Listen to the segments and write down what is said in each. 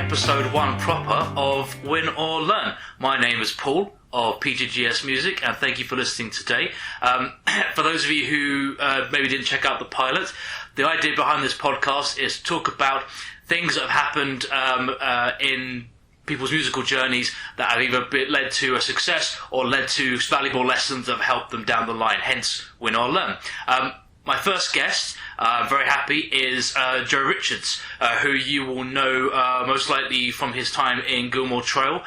episode 1 proper of Win or Learn. My name is Paul of PGGS Music, and thank you for listening today. For those of you who maybe didn't check out the pilot, the idea behind this podcast is to talk about things that have happened in people's musical journeys that have either led to a success or led to valuable lessons that have helped them down the line, hence Win or Learn. My first guest, I'm very happy, is Joe Richards, who you will know most likely from his time in Gilmore Trail.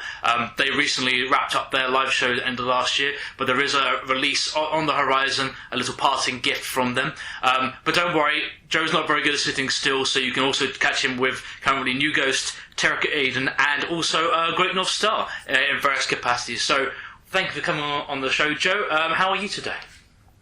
They recently wrapped up their live show at the end of last year, but there is a release on the horizon, a little parting gift from them. But don't worry, Joe's not very good at sitting still, so you can also catch him with currently New Ghost, Tekrar Eden, and also Great North Star in various capacities. So thank you for coming on the show, Joe. How are you today?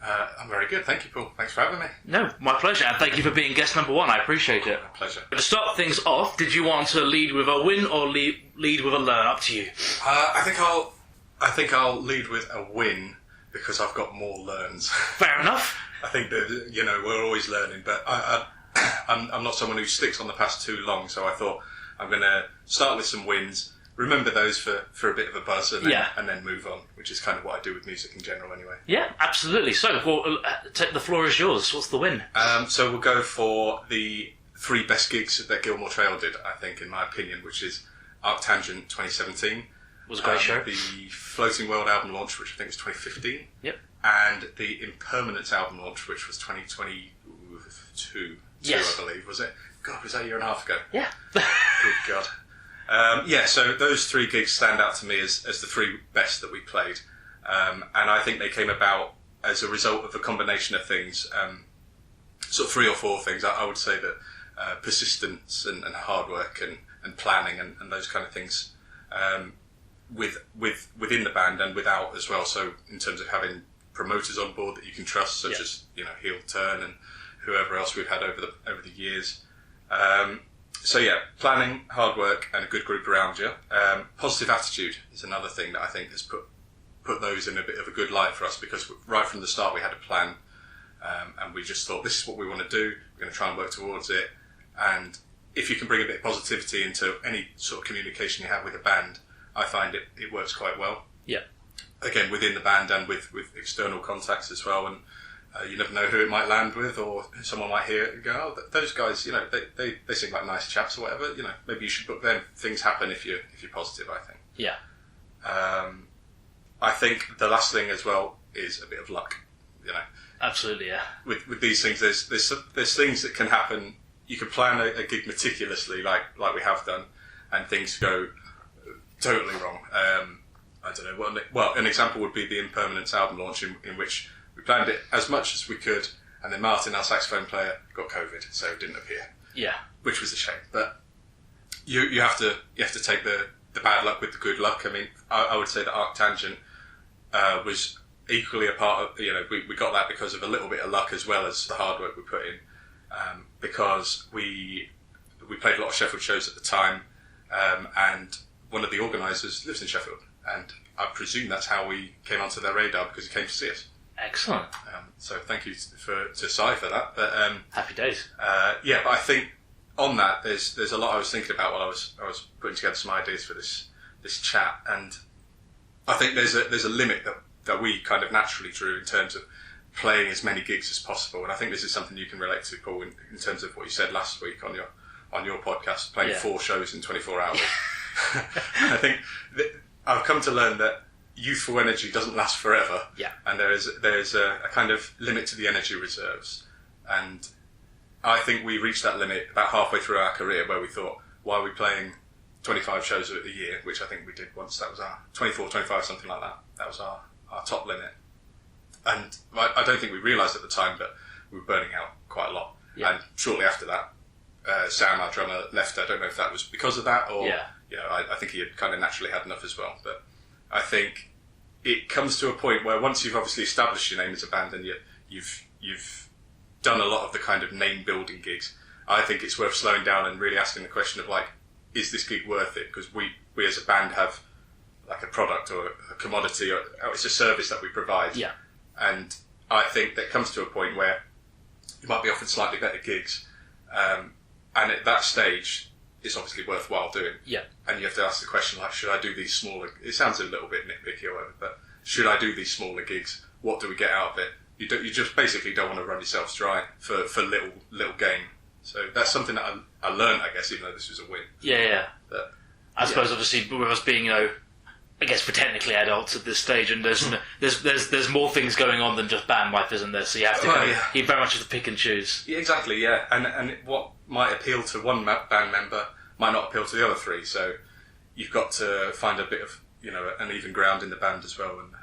I'm very good, thank you, Paul. Thanks for having me. No, my pleasure, and thank you for being guest number 1. I appreciate it. My pleasure. To start things off, did you want to lead with a win or lead with a learn? Up to you. I think I'll lead with a win because I've got more learns. Fair enough. I think that we're always learning, but I'm not someone who sticks on the past too long. So I thought I'm going to start with some wins. Remember those for a bit of a buzz and then move on, which is kind of what I do with music in general anyway. Yeah, absolutely. So, the floor is yours. What's the win? So we'll go for the 3 best gigs that Gilmore Trail did, I think, in my opinion, which is Arctangent 2017. It was a great show. The Floating World album launch, which I think was 2015. Yep. And the Impermanence album launch, which was 2022, yes. I believe, was it? God, was that a year and a half ago? Yeah. Good God. So those 3 gigs stand out to me as the 3 best that we played. And I think they came about as a result of a combination of things, sort of 3 or 4 things. I would say that persistence and hard work and planning and those kind of things within the band and without as well. So in terms of having promoters on board that you can trust, such as Heel Turn and whoever else we've had over the years. Planning, hard work, and a good group around you. Positive attitude is another thing that I think has put those in a bit of a good light for us, because right from the start we had a plan, and we just thought, this is what we want to do, we're going to try and work towards it. And if you can bring a bit of positivity into any sort of communication you have with a band, I find it works quite well. Yeah. Again, within the band and with external contacts as well, and you never know who it might land with, or someone might hear it and go, oh, those guys, they seem like nice chaps or whatever, maybe you should book them. Things happen if you're positive, I think. Yeah. I think the last thing as well is a bit of luck, Absolutely, yeah. With these things, there's things that can happen. You can plan a gig meticulously, like we have done, and things go totally wrong. I don't know. An example would be the Impermanence album launch, in which we planned it as much as we could, and then Martin, our saxophone player, got COVID, so didn't appear. Yeah. Which was a shame. But you have to take the bad luck with the good luck. I mean, I would say that Arctangent was equally a part of, we got that because of a little bit of luck as well as the hard work we put in, because we played a lot of Sheffield shows at the time, and one of the organisers lives in Sheffield, and I presume that's how we came onto their radar, because he came to see us. Excellent. So thank you to Si for that. But happy days. But I think on that there's a lot I was thinking about while I was putting together some ideas for this chat, and I think there's a limit that we kind of naturally drew in terms of playing as many gigs as possible, and I think this is something you can relate to, Paul, in terms of what you said last week on your podcast, playing 4 shows in 24 hours. I think I've come to learn that youthful energy doesn't last forever, and there is a kind of limit to the energy reserves, and I think we reached that limit about halfway through our career, where we thought, why are we playing 25 shows a year, which I think we did once. That was our 24, 25, something like that. That was our top limit, and I don't think we realised at the time, but we were burning out quite a lot. And shortly after that, Sam, our drummer, left. I don't know if that was because of that, or I think he had kind of naturally had enough as well. But I think it comes to a point where once you've obviously established your name as a band and you've done a lot of the kind of name building gigs, I think it's worth slowing down and really asking the question of, like, is this gig worth it? Because we as a band have like a product or a commodity, or it's a service that we provide. Yeah. And I think that comes to a point where you might be offered slightly better gigs, and at that stage it's obviously worthwhile doing. Yeah. And you have to ask the question, like, should I do these smaller... It sounds a little bit nitpicky or whatever, but should I do these smaller gigs? What do we get out of it? You just basically don't want to run yourselves dry for little gain. So that's something that I learned, I guess, even though this was a win. Yeah. But, I suppose, obviously, with us being, I guess we're technically adults at this stage, and there's more things going on than just band life, isn't there? So you have to you very much have to pick and choose. Yeah, exactly. Yeah, and what might appeal to one band member might not appeal to the other three. So you've got to find a bit of an even ground in the band as well, and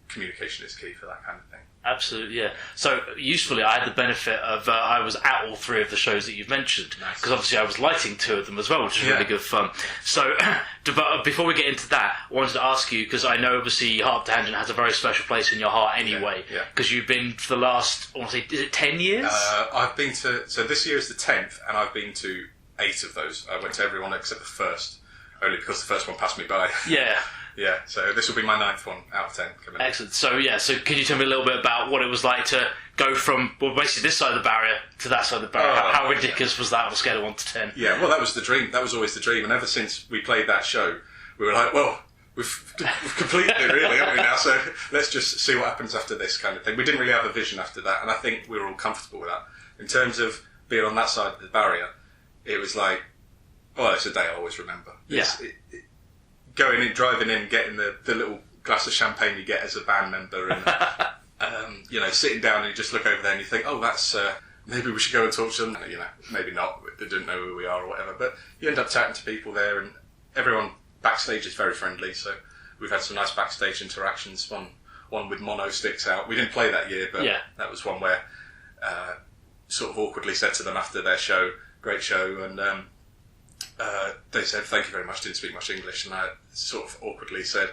communication is key for that kind of thing. Absolutely, yeah. So, usefully, I had the benefit of, I was at all three of the shows that you've mentioned, because obviously I was lighting two of them as well, which was really good fun. So, but before we get into that, I wanted to ask you, because I know obviously Heart Tangent has a very special place in your heart anyway, because you've been for the last, I want to say, is it 10 years? I've been to, so this year is the 10th, and I've been to 8 of those. I went to every one except the first, only because the first one passed me by. Yeah. Yeah, so this will be my 9th one out of 10 coming up. Excellent. So can you tell me a little bit about what it was like to go from, basically this side of the barrier to that side of the barrier? How ridiculous was that on a scale of 1 to 10? Yeah, well, that was the dream. That was always the dream. And ever since we played that show, we were like, well, we've completed it really, haven't we now? So let's just see what happens after this kind of thing. We didn't really have a vision after that, and I think we were all comfortable with that. In terms of being on that side of the barrier, it was like, it's a day I always remember. Going in, driving in, getting the little glass of champagne you get as a band member, and sitting down and you just look over there and you think, that's maybe we should go and talk to them. Maybe not. They didn't know who we are or whatever. But you end up chatting to people there, and everyone backstage is very friendly. So we've had some nice backstage interactions. One with Mono sticks out. We didn't play that year, but that was one where sort of awkwardly said to them after their show, great show, and they said, thank you very much, didn't speak much English, and I sort of awkwardly said,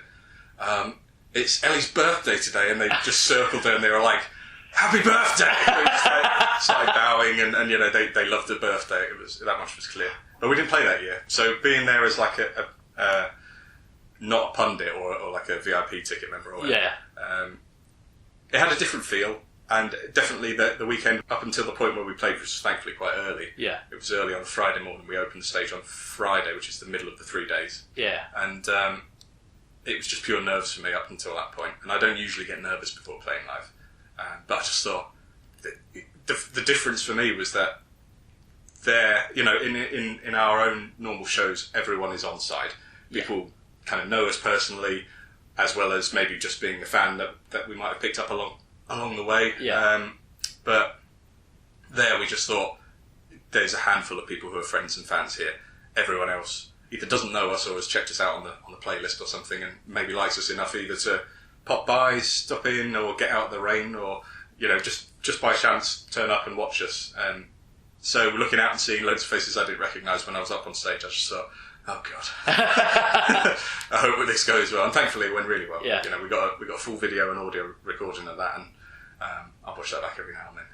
it's Ellie's birthday today, and they just circled her and they were like, happy birthday! And they started bowing, and they loved the birthday. That much was clear. But we didn't play that year, so being there as like a not a pundit or like a VIP ticket member or whatever, it had a different feel. And definitely the weekend, up until the point where we played, which was thankfully quite early. Yeah. It was early on Friday morning. We opened the stage on Friday, which is the middle of the 3 days. Yeah. And it was just pure nerves for me up until that point. And I don't usually get nervous before playing live. But I just thought, the difference for me was that there, in our own normal shows, everyone is on side. People kind of know us personally, as well as maybe just being a fan that we might have picked up along the way. But there we just thought there's a handful of people who are friends and fans here. Everyone else either doesn't know us or has checked us out on the playlist or something, and maybe likes us enough either to pop by, stop in, or get out of the rain, or just by chance turn up and watch us. So looking out and seeing loads of faces I didn't recognise when I was up on stage, I just thought, oh God. I hope this goes well, and thankfully it went really well. Yeah. We got a full video and audio recording of that, and I'll watch that back every now and then.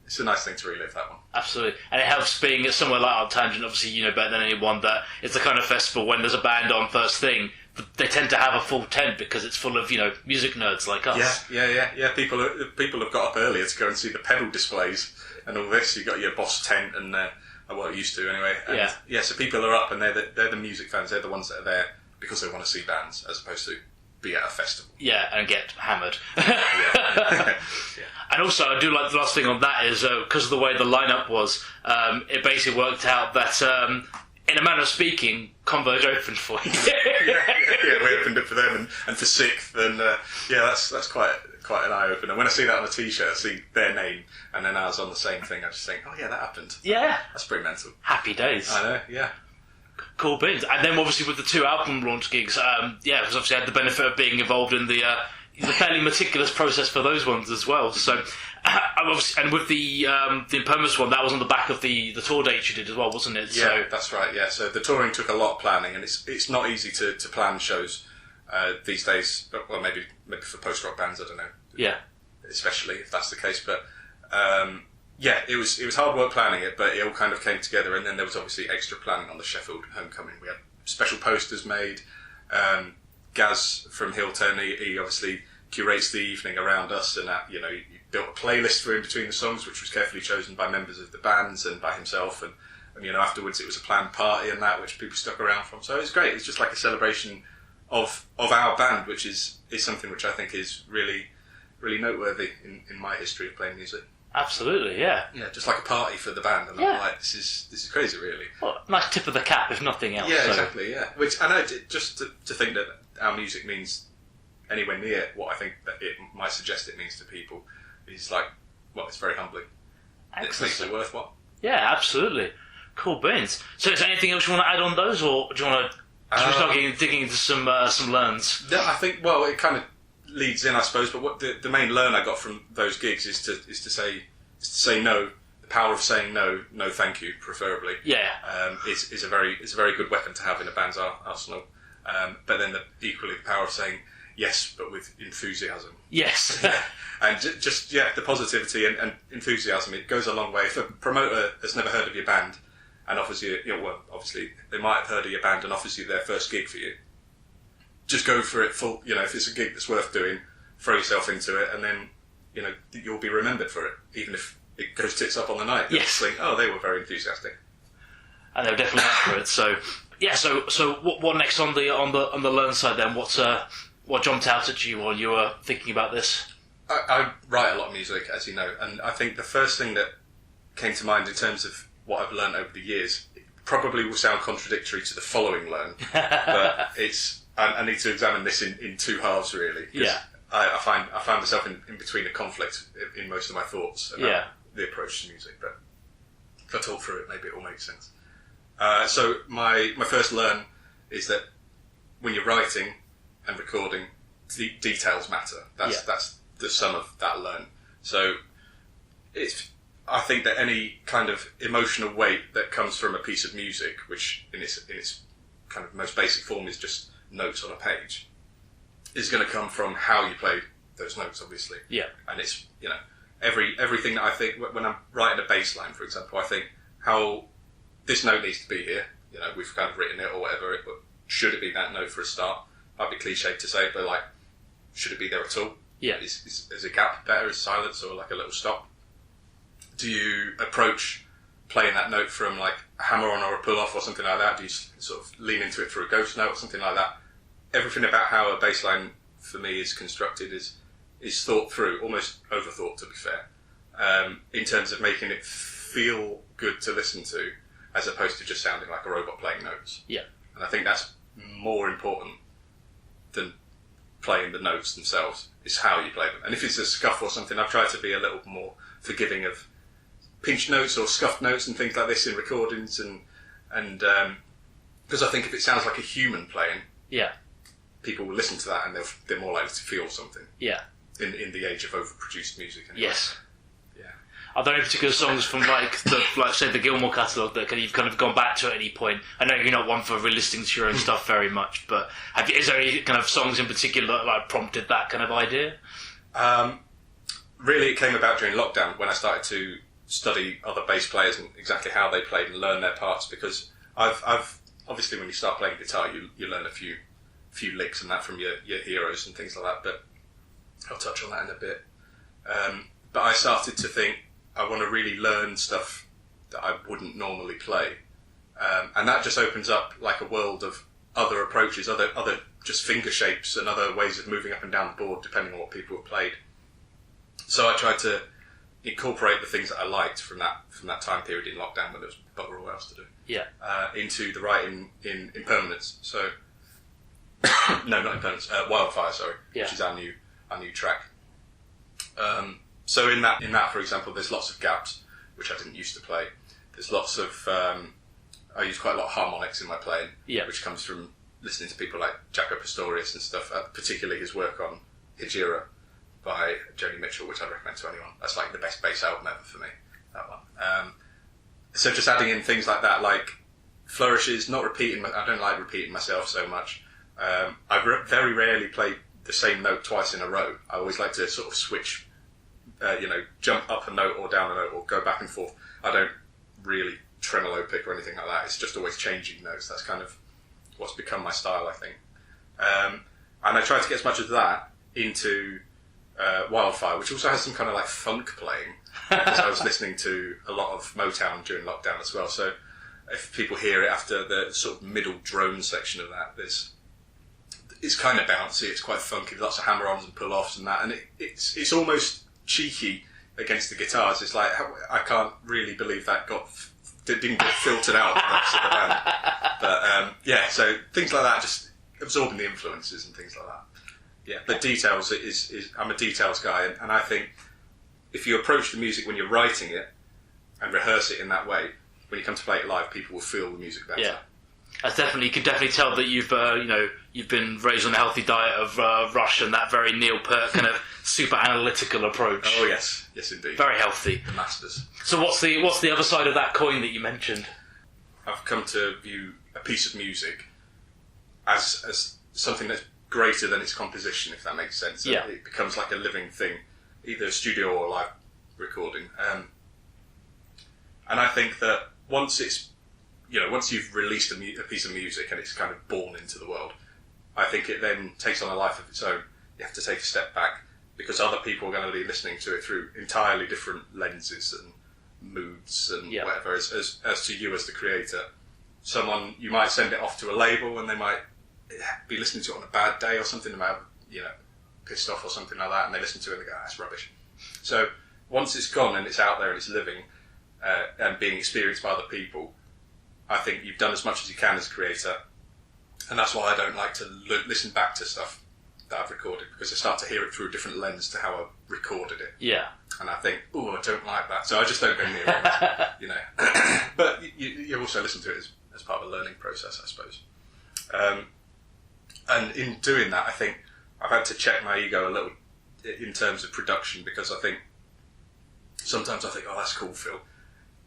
It's a nice thing to relive that one. Absolutely, and it helps being somewhere like Heart Tangent. Obviously, you know better than anyone that it's the kind of festival when there's a band on first thing, they tend to have a full tent because it's full of music nerds like us. Yeah. People have got up earlier to go and see the pedal displays and all this. You've got your Boss tent and well, it used to anyway. And so people are up and they're the music fans. They're the ones that are there because they want to see bands as opposed to be at a festival. Yeah, and get hammered. And also, I do like the last thing on that is because of the way the lineup was, it basically worked out that, in a manner of speaking, Converge opened for you. We opened it for them and for Sixth, and that's quite an eye opener. When I see that on a T-shirt, I see their name, and then I was on the same thing. I just think, oh yeah, that happened. Yeah, that's pretty mental. Happy days. I know. Yeah. Cool beans. And then obviously with the 2 album launch gigs, because obviously I had the benefit of being involved in the fairly meticulous process for those ones as well. So, and with the Impermanence one, that was on the back of the tour dates you did as well, wasn't it? Yeah, that's right. Yeah, so the touring took a lot of planning, and it's not easy to plan shows these days. Well, maybe for post rock bands, I don't know. Yeah, especially if that's the case, but. It was hard work planning it, but it all kind of came together, and then there was obviously extra planning on the Sheffield homecoming. We had special posters made. Gaz from Hilton, he obviously curates the evening around us, and he built a playlist for in between the songs, which was carefully chosen by members of the bands and by himself, and and afterwards it was a planned party and that which people stuck around from. So it was great. It's just like a celebration of our band, which is something which I think is really really noteworthy in my history of playing music. Absolutely, yeah. Yeah, just like a party for the band, and I'm like, this is crazy, really. Well, nice tip of the cap, if nothing else. Yeah, so. exactly. Yeah, which I know, just to think that our music means anywhere near what I think that it might suggest it means to people is like, well, it's very humbling. It makes it worthwhile. Yeah, absolutely. Cool beans. So, is there anything else you want to add on those, or do you want to? Should we start digging into some learns? Yeah, I think. Well, it kind of leads in, I suppose. But what the main learn I got from those gigs is to say no. The power of saying no, thank you, preferably. Yeah. Is a very good weapon to have in a band's arsenal. But then equally the power of saying yes, but with enthusiasm. Yes. And just the positivity and enthusiasm, it goes a long way. If a promoter has never heard of your band and offers you, well, obviously they might have heard of your band and offers you their first gig for you, just go for it full. If it's a gig that's worth doing, throw yourself into it, and then you'll be remembered for it, even if it goes tits up on the night. Yes. Think, oh, they were very enthusiastic, and they were definitely up for it. So yeah. So what next on the learn side then? What jumped out at you while you were thinking about this? I write a lot of music, as you know, and I think the first thing that came to mind in terms of what I've learned over the years, it probably will sound contradictory to the following learn, but I need to examine this in two halves, really. Yeah. I find myself in between a conflict in most of my thoughts about the approach to music, but if I talk through it, maybe it will make sense. So my first learn is that when you're writing and recording, details matter. That's the sum of that learn. So I think that any kind of emotional weight that comes from a piece of music, which in its kind of most basic form is just notes on a page, is going to come from how you play those notes, obviously. Yeah. And it's everything that I think when I'm writing a bass line, for example, I think how this note needs to be here. We've kind of written it or whatever. But should it be that note for a start? Might be cliched to say, but like, should it be there at all? Yeah. Is a gap better? Is silence or like a little stop? Do you approach playing that note from like a hammer on or a pull off or something like that? Do you sort of lean into it through a ghost note or something like that? Everything about how a bass line for me is constructed is thought through, almost overthought to be fair, in terms of making it feel good to listen to, as opposed to just sounding like a robot playing notes. Yeah. And I think that's more important than playing the notes themselves, is how you play them. And if it's a scuff or something, I've tried to be a little more forgiving of pinch notes or scuffed notes and things like this in recordings, and because I think if it sounds like a human playing, people will listen to that and they're more likely to feel something. Yeah. In the age of overproduced music. Anyway. Yes. Yeah. Are there any particular songs from say the Gilmore catalogue that you've kind of gone back to at any point? I know you're not one for re-listening to your own stuff very much, but is there any kind of songs in particular that prompted that kind of idea? Really, it came about during lockdown when I started to study other bass players and exactly how they played and learn their parts. Because I've obviously when you start playing guitar, you learn a few licks and that from your heroes and things like that. But I'll touch on that in a bit. But I started to think I want to really learn stuff that I wouldn't normally play, and that just opens up like a world of other approaches, other just finger shapes and other ways of moving up and down the board depending on what people have played. So I tried to incorporate the things that I liked from that time period in lockdown when there was bugger all else to do. Yeah. Into the writing in Impermanence. So no, not Impermanence. Wildfire. Sorry. Yeah. Which is our new track. So in that, for example, there's lots of gaps which I didn't used to play. There's lots of I use quite a lot of harmonics in my playing, which comes from listening to people like Jaco Pastorius and stuff. Particularly his work on Hejira by Joni Mitchell, which I recommend to anyone. That's like the best bass album ever for me. That one. So just adding in things like that, like flourishes, not repeating. I don't like repeating myself so much. I very rarely play the same note twice in a row. I always like to sort of switch, jump up a note or down a note or go back and forth. I don't really tremolo pick or anything like that. It's just always changing notes. That's kind of what's become my style, I think. And I try to get as much of that into Wildfire, which also has some kind of like funk playing, because I was listening to a lot of Motown during lockdown as well. So if people hear it after the sort of middle drone section of that, it's kind of bouncy, it's quite funky, lots of hammer-ons and pull-offs and that, and it's almost cheeky against the guitars. It's like, I can't really believe that didn't get filtered out to the rest of the band. But so things like that, just absorbing the influences and things like that. Yeah, but details is I'm a details guy, and I think if you approach the music when you're writing it and rehearse it in that way, when you come to play it live, people will feel the music better. Yeah. You can definitely tell that you've been raised on a healthy diet of Rush and that very Neil Peart kind of super analytical approach. Oh yes, indeed. Very healthy. The masters. So what's the other side of that coin that you mentioned? I've come to view a piece of music as something that's greater than its composition, if that makes sense. Yeah. It becomes like a living thing, either a studio or a live recording. And I think that once you've released a piece of music and it's kind of born into the world, I think it then takes on a life of its own. You have to take a step back because other people are going to be listening to it through entirely different lenses and moods and whatever as to you as the creator. You might send it off to a label and they might be listening to it on a bad day or something, they might have, pissed off or something like that, and they listen to it and they go, that's rubbish. So once it's gone and it's out there and it's living and being experienced by other people, I think you've done as much as you can as a creator, and that's why I don't like to listen back to stuff that I've recorded, because I start to hear it through a different lens to how I recorded it. Yeah. And I think, I don't like that, so I just don't go near it. But you also listen to it as part of a learning process, I suppose. And in doing that, I think I've had to check my ego a little in terms of production, because I think sometimes I think, that's cool, Phil.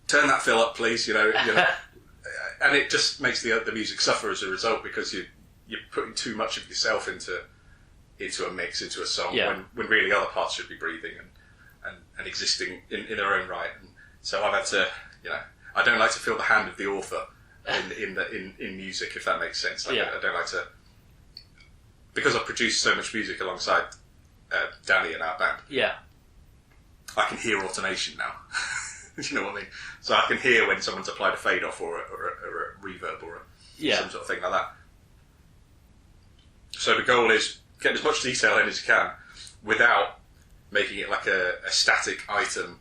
Turn that Phil up, please. And it just makes the music suffer as a result, because you're putting too much of yourself into a mix, into a song, when really other parts should be breathing and existing in their own right. And so I've had to, I don't like to feel the hand of the author in music, if that makes sense. I don't like to, because I've produced so much music alongside Danny and our band. Yeah, I can hear alternation now. Do you know what I mean? So I can hear when someone's applied a fade off or a reverb or some sort of thing like that. So the goal is get as much detail in as you can without making it like a static item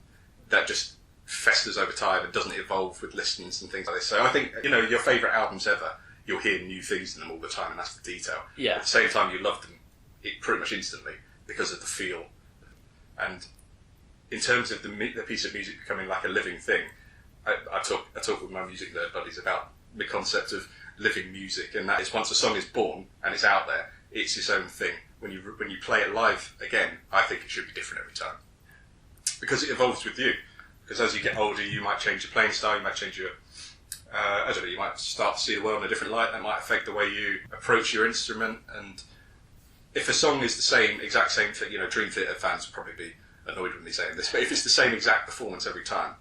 that just festers over time and doesn't evolve with listens and things like this. So I think, your favourite albums ever, you'll hear new things in them all the time, and that's the detail. Yeah. At the same time, you love them pretty much instantly because of the feel. And in terms of the piece of music becoming like a living thing, I talk with my music nerd buddies about the concept of living music, and that is once a song is born and it's out there, it's its own thing. When you play it live again, I think it should be different every time, because it evolves with you. Because as you get older, you might change your playing style, you might change your you might start to see the world in a different light. That might affect the way you approach your instrument. And if a song is the exact same thing, Dream Theater fans will probably be annoyed with me saying this, but if it's the same exact performance every time,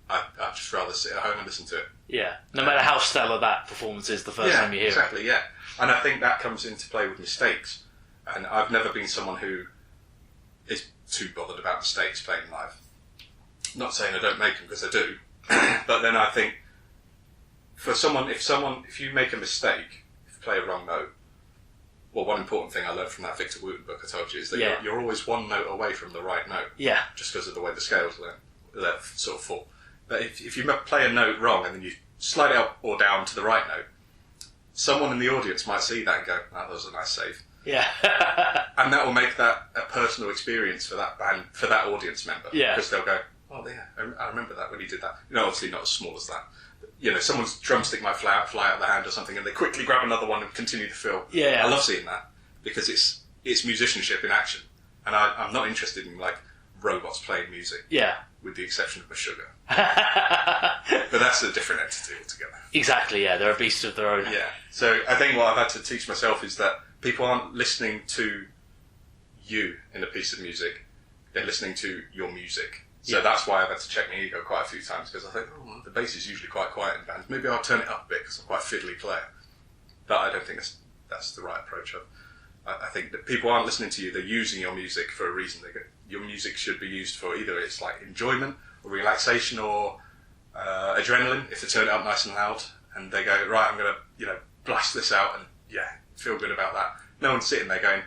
I'd just rather sit at home and listen to it. Yeah, no matter how stellar that performance is the first time you hear it. Exactly, yeah. And I think that comes into play with mistakes. And I've never been someone who is too bothered about mistakes playing live. Not saying I don't make them, because I do. But then I think, if you make a mistake, if you play a wrong note, well, one important thing I learned from that Victor Wooten book I told you is that you're always one note away from the right note. Yeah. Just because of the way the scales let sort of fall. But if you play a note wrong and then you slide it up or down to the right note, someone in the audience might see that and go, that was a nice save. Yeah. And that will make that a personal experience for that band, for that audience member. Yeah. Because they'll go, oh yeah, I remember that when he did that. Obviously not as small as that. Someone's drumstick might fly out of their hand or something, and they quickly grab another one and continue to fill. Yeah. I love seeing that, because it's musicianship in action, and I'm not interested in like robots playing music. Yeah. With the exception of Meshuggah. But that's a different entity altogether. Exactly. Yeah, they're a beast of their own. Yeah. So I think what I've had to teach myself is that people aren't listening to you in a piece of music; they're listening to your music. So that's why I've had to check my ego quite a few times, because I think, the bass is usually quite quiet in bands. Maybe I'll turn it up a bit because I'm quite a fiddly player. But I don't think that's the right approach. I think that people aren't listening to you, they're using your music for a reason. Your music should be used for either it's like enjoyment or relaxation or adrenaline, if they turn it up nice and loud. and they go, right, I'm going to, blast this out and, feel good about that. No one's sitting there going,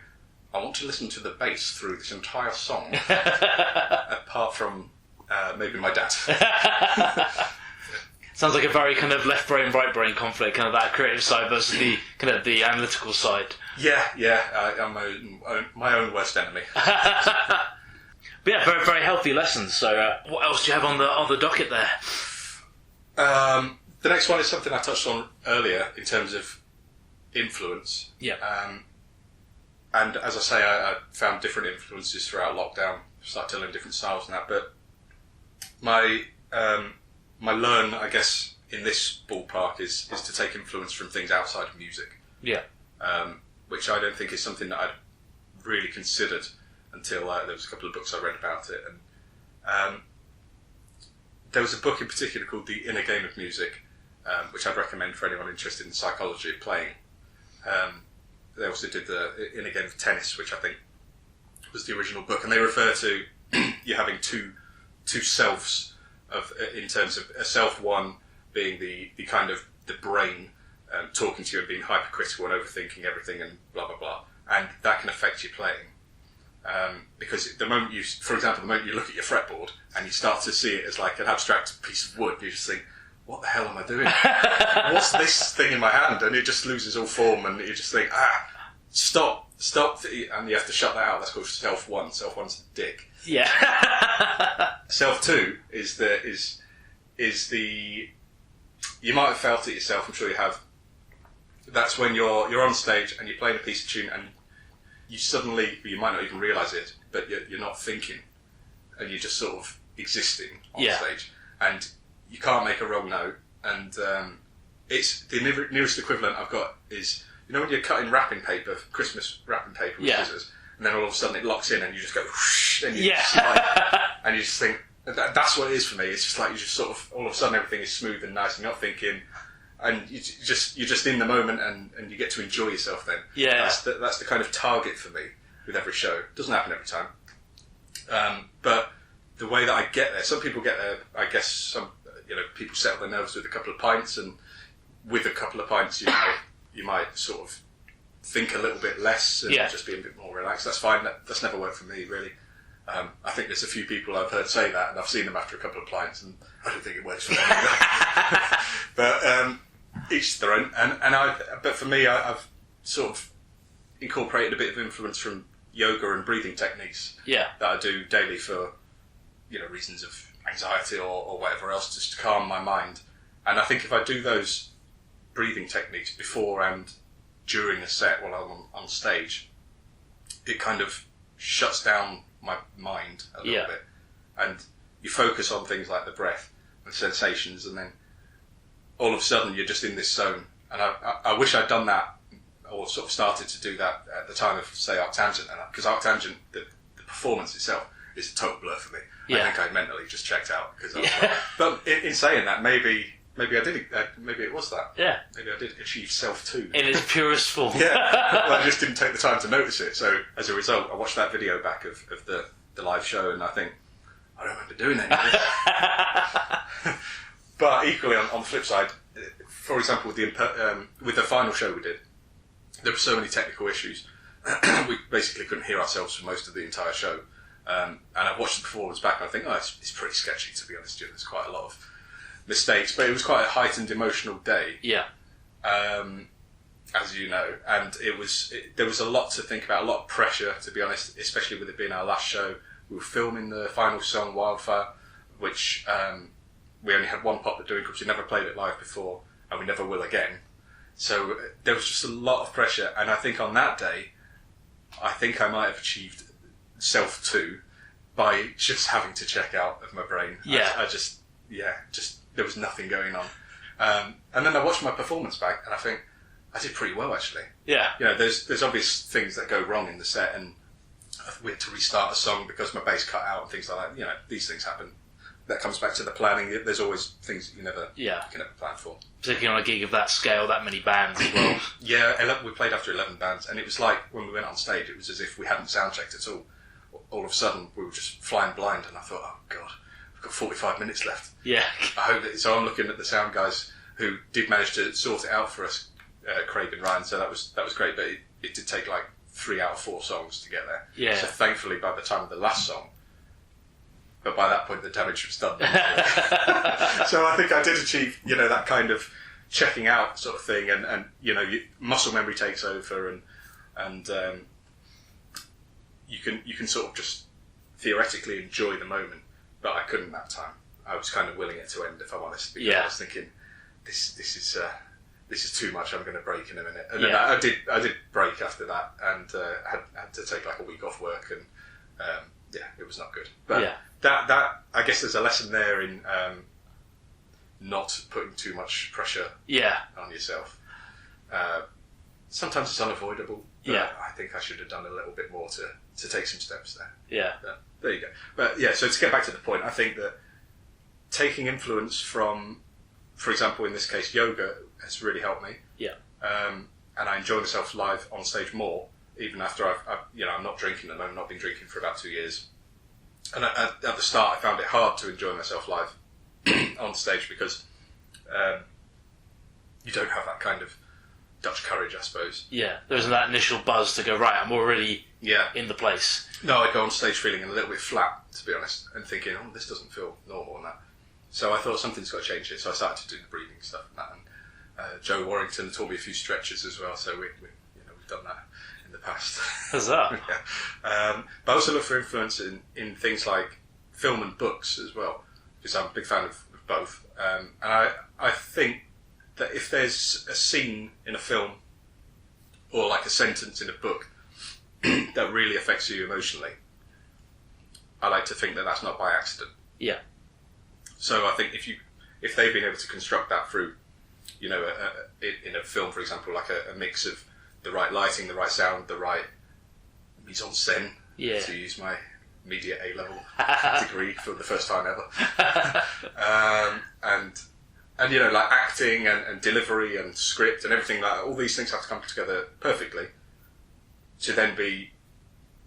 I want to listen to the bass through this entire song, apart from maybe my dad. Sounds like a very kind of left brain, right brain conflict, kind of that creative side versus the kind of the analytical side. Yeah, I'm my own worst enemy. But yeah, very, very healthy lessons. So what else do you have on the docket there? The next one is something I touched on earlier in terms of influence. Yeah. And as I say, I found different influences throughout lockdown, started to learn different styles and that. But my learn, I guess, in this ballpark is to take influence from things outside of music. Yeah. Which I don't think is something that I'd really considered until there was a couple of books I read about it. And there was a book in particular called The Inner Game of Music, which I'd recommend for anyone interested in psychology of playing. They also did the Inner Game of Tennis, which I think was the original book, and they refer to you having two selves in terms of a self one being the kind of the brain talking to you and being hypercritical and overthinking everything and blah blah blah, and that can affect your playing. Because the moment for example, the moment you look at your fretboard and you start to see it as like an abstract piece of wood, you just think, what the hell am I doing? What's this thing in my hand? And it just loses all form, and you just think, stop, and you have to shut that out. That's called self one. Self one's the dick. Yeah. Self two is the you might have felt it yourself. I'm sure you have. That's when you're on stage and you're playing a piece of tune, and you might not even realise it, but you're not thinking, and you're just sort of existing on stage, and you can't make a wrong note. And it's the nearest equivalent I've got is, when you're cutting wrapping paper, Christmas wrapping paper with scissors, and then all of a sudden it locks in and you just go whoosh, and you slide, and you just think that's what it is for me. It's just like you just sort of all of a sudden everything is smooth and nice, and you're not thinking, and you're just in the moment, and you get to enjoy yourself then. Yeah. That's the kind of target for me with every show. It doesn't happen every time, but the way that I get there, some people get there, I guess some people settle their nerves with a couple of pints, and with a couple of pints you might sort of think a little bit less and just be a bit more relaxed. That's fine. That's never worked for me, really. I think there's a few people I've heard say that, and I've seen them after a couple of pints, and I don't think it works for them either. But each their own. But for me, I've sort of incorporated a bit of influence from yoga and breathing techniques that I do daily for reasons of anxiety or whatever else, just to calm my mind. And I think if I do those breathing techniques before and during a set while I'm on stage, it kind of shuts down my mind a little bit, and you focus on things like the breath and sensations, and then all of a sudden you're just in this zone. And I wish I'd done that, or sort of started to do that at the time of, say, Arctangent, because Arctangent, the performance itself is a total blur for me. I think I mentally just checked out because I was like, but in saying that, maybe I did. Maybe it was that. Yeah. Maybe I did achieve self two in its purest form. Well, I just didn't take the time to notice it. So as a result, I watched that video back of the live show, and I think I don't remember doing any of this. But equally, on the flip side, for example, with the final show we did, there were so many technical issues. We basically couldn't hear ourselves for most of the entire show. And I watched the performance back, and I think, it's pretty sketchy, to be honest. There's quite a lot of mistakes, but it was quite a heightened emotional day. Yeah. As you know, and there was a lot to think about, a lot of pressure, to be honest, especially with it being our last show. We were filming the final song, Wildfire, which we only had one pop at doing because we never played it live before, and we never will again. So there was just a lot of pressure, and I think on that day, I think I might have achieved self two by just having to check out of my brain. I just there was nothing going on. And then I watched my performance back, and I think I did pretty well, actually. Yeah. There's obvious things that go wrong in the set, and we had to restart a song because my bass cut out and things like that. These things happen. That comes back to the planning. There's always things that you can never plan for. Particularly on a gig of that scale, that many bands as well. We played after 11 bands, and it was like when we went on stage, it was as if we hadn't sound checked at all. All of a sudden, we were just flying blind, and I thought, oh God, we've got 45 minutes left. Yeah. I hope that. So I'm looking at the sound guys who did manage to sort it out for us, Craig and Ryan. So that was great. But it did take like 3 out of 4 songs to get there. Yeah. So thankfully, by the time of the last song, but by that point the damage was done. So I think I did achieve, that kind of checking out sort of thing, and muscle memory takes over, and you can sort of just theoretically enjoy the moment, but I couldn't that time. I was kind of willing it to end, if I'm honest, because I was thinking, this is too much. I'm going to break in a minute, and then I did break after that, and had to take like a week off work, and it was not good. But that I guess there's a lesson there in not putting too much pressure on yourself. Sometimes it's unavoidable. But I think I should have done a little bit more to take some steps there. Yeah. But there you go. But so to get back to the point, I think that taking influence from, for example, in this case, yoga has really helped me. Yeah. And I enjoy myself live on stage more, even after I'm not drinking at the moment. I've not been drinking for about 2 years. And at the start, I found it hard to enjoy myself live on stage because you don't have that kind of Dutch courage, I suppose. Yeah, there isn't that initial buzz to go, right, I'm already in the place. No, I go on stage feeling a little bit flat, to be honest, and thinking, this doesn't feel normal and that. So I thought something's got to change here, so I started to do the breathing stuff and that. And Joe Warrington taught me a few stretches as well, so we've done that in the past. Huzzah! But I also look for influence in things like film and books as well, because I'm a big fan of both. And I think that if there's a scene in a film or like a sentence in a book that really affects you emotionally, I like to think that that's not by accident. Yeah. So I think if they've been able to construct that through, in a film, for example, like a mix of the right lighting, the right sound, the right mise en scène, to use my media A-level degree for the first time ever, and like acting and delivery and script and everything like that, all these things have to come together perfectly to then be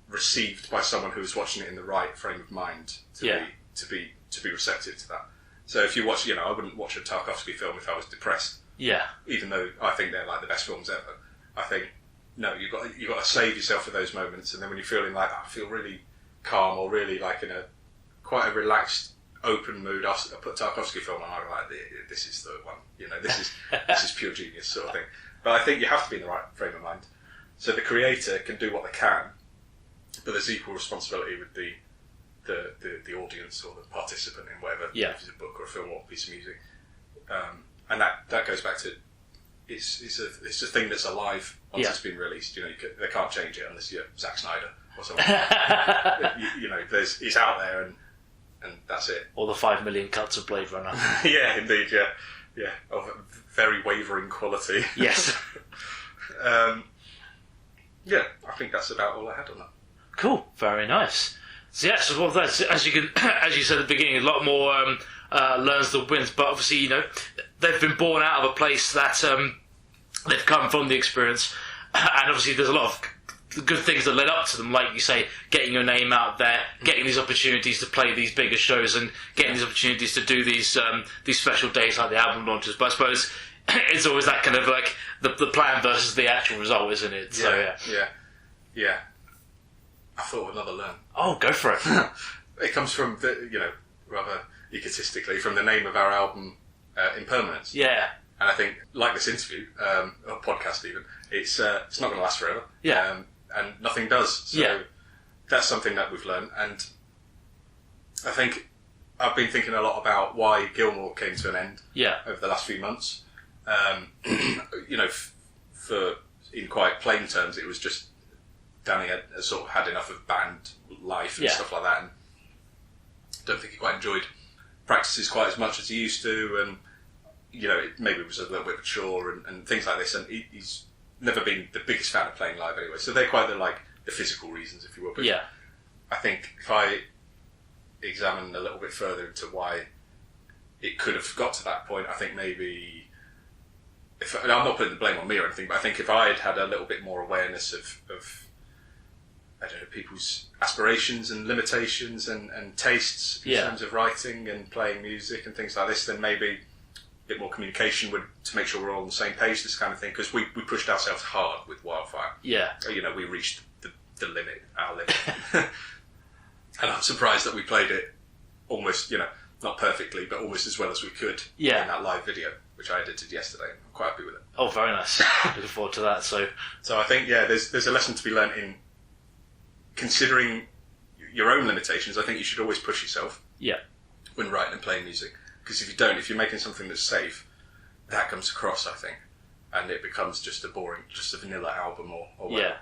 received by someone who is watching it in the right frame of mind to be receptive to that. So if you watch, I wouldn't watch a Tarkovsky film if I was depressed. Yeah. Even though I think they're like the best films ever, I think no, you've got to save yourself for those moments, and then when you're feeling like I feel really calm or really like in a quite a relaxed, open mood, I put a Tarkovsky film on, I'm like, this is the one. This is pure genius sort of thing. But I think you have to be in the right frame of mind. So the creator can do what they can, but there's equal responsibility with the audience or the participant in whatever, if it's a book or a film or a piece of music. And that goes back to it's a thing that's alive once it's been released. They can't change it unless you're Zack Snyder or something. It's out there and that's it. Or the 5 million cuts of Blade Runner. Yeah, indeed. Yeah, of very wavering quality. Yes. I think that's about all I had on that. Cool, very nice. So that's, as you said at the beginning, a lot more learns than wins. But obviously, they've been born out of a place that they've come from the experience, and obviously there's a lot of good things that led up to them, like you say, getting your name out there, getting these opportunities to play these bigger shows, and getting these opportunities to do these special days like the album launches. But I suppose it's always that kind of like the plan versus the actual result, isn't it? So, yeah. I thought of another learn. Oh, go for it. It comes from rather egotistically, from the name of our album, Impermanence. Yeah. And I think, like this interview, or podcast even, it's not going to last forever. Yeah. And nothing does. So that's something that we've learned. And I think I've been thinking a lot about why Gilmore came to an end over the last few months. For in quite plain terms, it was just Danny had sort of had enough of band life and stuff like that, and don't think he quite enjoyed practices quite as much as he used to, and maybe it was a little bit mature and things like this, and he's never been the biggest fan of playing live anyway, so they're quite the physical reasons, if you will. But I think if I examine a little bit further into why it could have got to that point, I think maybe and I'm not putting the blame on me or anything, but I think if I had a little bit more awareness of I don't know, people's aspirations and limitations and tastes in terms of writing and playing music and things like this, then maybe bit more communication to make sure we're all on the same page, this kind of thing, because we pushed ourselves hard with Wildfire. Yeah. We reached the limit, our limit. And I'm surprised that we played it almost, not perfectly, but almost as well as we could in that live video, which I edited yesterday. I'm quite happy with it. Oh, very nice. Looking forward to that. So I think, there's a lesson to be learnt in considering your own limitations. I think you should always push yourself when writing and playing music. Because if you don't, if you're making something that's safe, that comes across, I think, and it becomes just a vanilla album or whatever.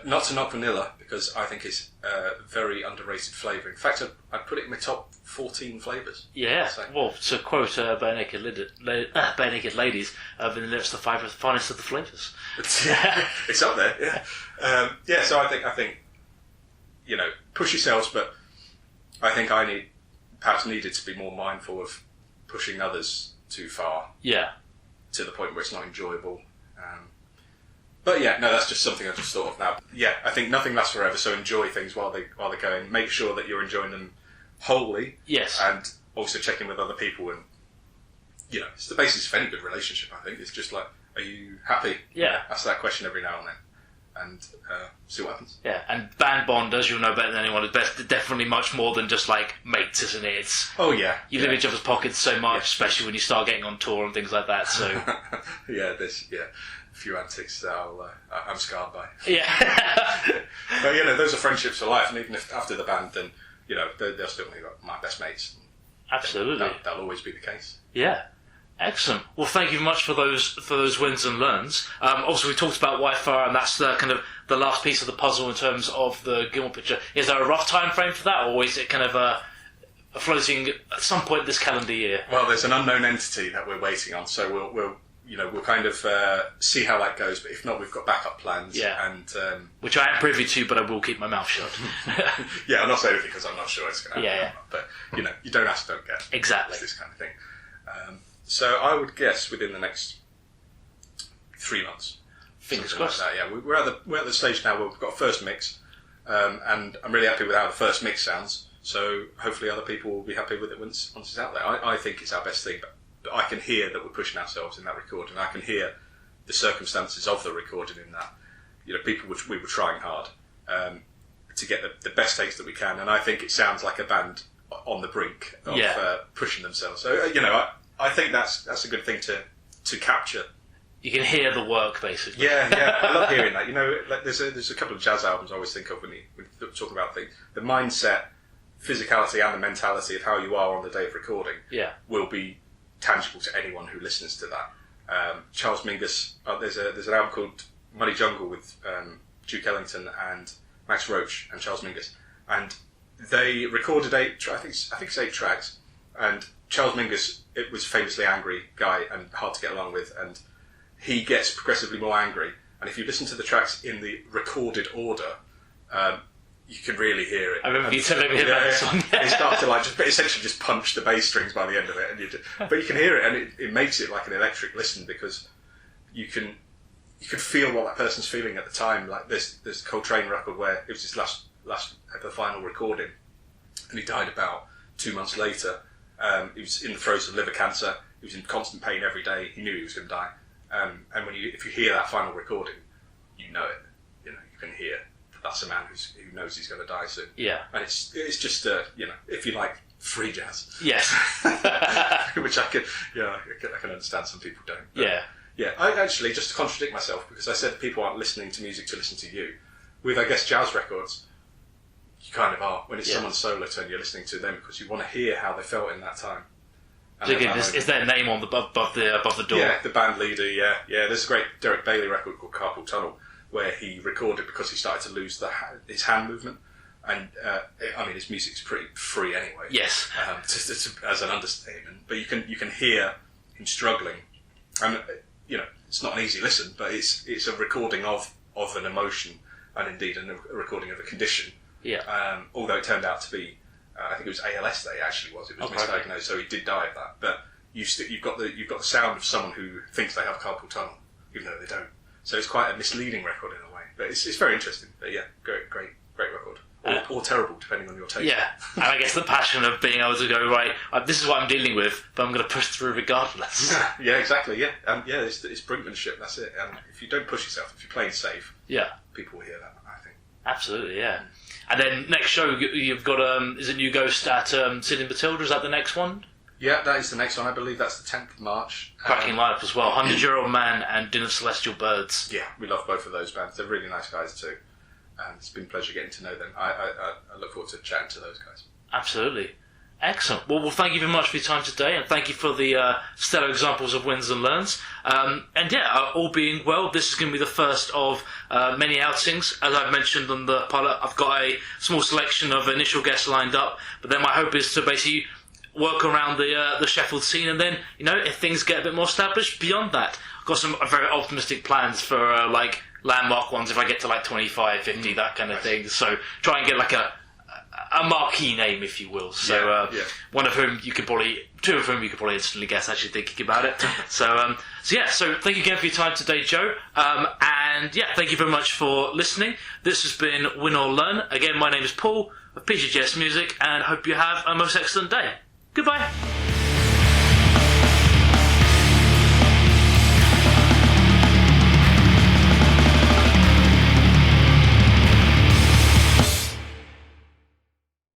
Not to knock vanilla, because I think it's a very underrated flavour. In fact, I'd put it in my top 14 flavours. Yeah, well, to quote Bare Naked Ladies, vanilla is the finest of the flavours. It's up there, yeah. So I think, push yourselves, but I think I perhaps needed to be more mindful of pushing others too far. Yeah. To the point where it's not enjoyable. But that's just something I just thought of now. Yeah, I think nothing lasts forever, so enjoy things while they're going. Make sure that you're enjoying them wholly. Yes. And also check in with other people, and it's the basis of any good relationship. I think it's just like, are you happy? Yeah. Ask that question every now and then, and see what happens. Yeah, and band bond, as you'll know better than anyone, is definitely much more than just like mates, isn't it? It's you live in each other's pockets so much, especially when you start getting on tour and things like that. So a few antics that I'm scarred by. Yeah. But those are friendships for life, and even if after the band, then they'll still be my best mates. Absolutely, that'll always be the case. Yeah. Excellent. Well, thank you very much for those wins and learns. Obviously, we talked about Wi-Fi, and that's the kind of the last piece of the puzzle in terms of the Gilmore picture. Is there a rough time frame for that, or is it kind of a floating at some point this calendar year? Well, there's an unknown entity that we're waiting on, so we'll kind of see how that goes. But if not, we've got backup plans. Yeah. And which I am privy to, but I will keep my mouth shut. Yeah, I'm not saying anything because I'm not sure it's going to happen. Yeah. But you don't ask, don't get. Exactly. It's this kind of thing. So I would guess within the next 3 months. Fingers crossed. Like that, yeah. We're at the stage now where we've got a first mix, and I'm really happy with how the first mix sounds. So hopefully other people will be happy with it once it's out there. I think it's our best thing, but I can hear that we're pushing ourselves in that recording. I can hear the circumstances of the recording in that. People we were trying hard to get the best takes that we can, and I think it sounds like a band on the brink of pushing themselves. So I think that's a good thing to capture. You can hear the work, basically. Yeah, I love hearing that. Like there's a couple of jazz albums I always think of when you talk about things. The mindset, physicality, and the mentality of how you are on the day of recording will be tangible to anyone who listens to that. Charles Mingus, there's an album called Muddy Jungle with Duke Ellington and Max Roach and Charles Mingus, and they recorded I think it's 8 tracks, and Charles Mingus, it was a famously angry guy and hard to get along with, and he gets progressively more angry. And if you listen to the tracks in the recorded order, you can really hear it. I remember you telling me about this one. They start to essentially just punch the bass strings by the end of it, but you can hear it, and it makes it like an electric listen, because you can feel what that person's feeling at the time. Like this Coltrane record where it was his last the final recording, and he died about 2 months later. He was in the throes of liver cancer. He was in constant pain every day. He knew he was going to die. And if you hear that final recording, you know it. You can hear that that's a man who knows he's going to die soon. Yeah. And it's just if you like free jazz. Yes. Which I can understand. Some people don't. But yeah. I actually, just to contradict myself, because I said people aren't listening to music to listen to you. With, I guess, jazz records, you kind of are. When it's someone's solo turn, you're listening to them because you want to hear how they felt in that time. So is their name on above the door? Yeah, the band leader. Yeah. There's a great Derek Bailey record called Carpool Tunnel where he recorded because he started to lose his hand movement, and his music's pretty free anyway. Yes. As an understatement, but you can hear him struggling, and it's not an easy listen, but it's a recording of an emotion, and indeed a recording of a condition. Yeah. Although it turned out to be, I think it was ALS that it actually was. It was misdiagnosed, so he did die of that. But you've got the sound of someone who thinks they have carpal tunnel, even though they don't. So it's quite a misleading record in a way. But it's very interesting. But yeah, great record. or terrible, depending on your taste. Yeah, and I guess the passion of being able to go, right, this is what I'm dealing with, but I'm going to push through regardless. Yeah, exactly. Yeah, it's brinkmanship. That's it. And if you don't push yourself, if you're playing safe, people will hear that, I think. Absolutely, yeah. And then next show you've got is it New Ghost at Sydney Matilda? Is that the next one? Yeah, that is the next one. I believe that's the 10th of March. Cracking lineup as well. 100-Year-Old Man and Din of Celestial Birds. Yeah, we love both of those bands. They're really nice guys too. And it's been a pleasure getting to know them. I look forward to chatting to those guys. Absolutely. Excellent. Well, thank you very much for your time today, and thank you for the stellar examples of wins and learns. And yeah, all being well, this is going to be the first of many outings. As I've mentioned on the pilot, I've got a small selection of initial guests lined up, but then my hope is to basically work around the Sheffield scene, and then, if things get a bit more established beyond that, I've got some very optimistic plans for like landmark ones if I get to like 25, 50, that kind of thing. So try and get like a marquee name, if you will. So two of whom you could probably instantly guess, actually thinking about it. So thank you again for your time today, Joe. And yeah, thank you very much for listening. This has been Win or Learn. Again, my name is Paul of PGGS Music, and hope you have a most excellent day. Goodbye.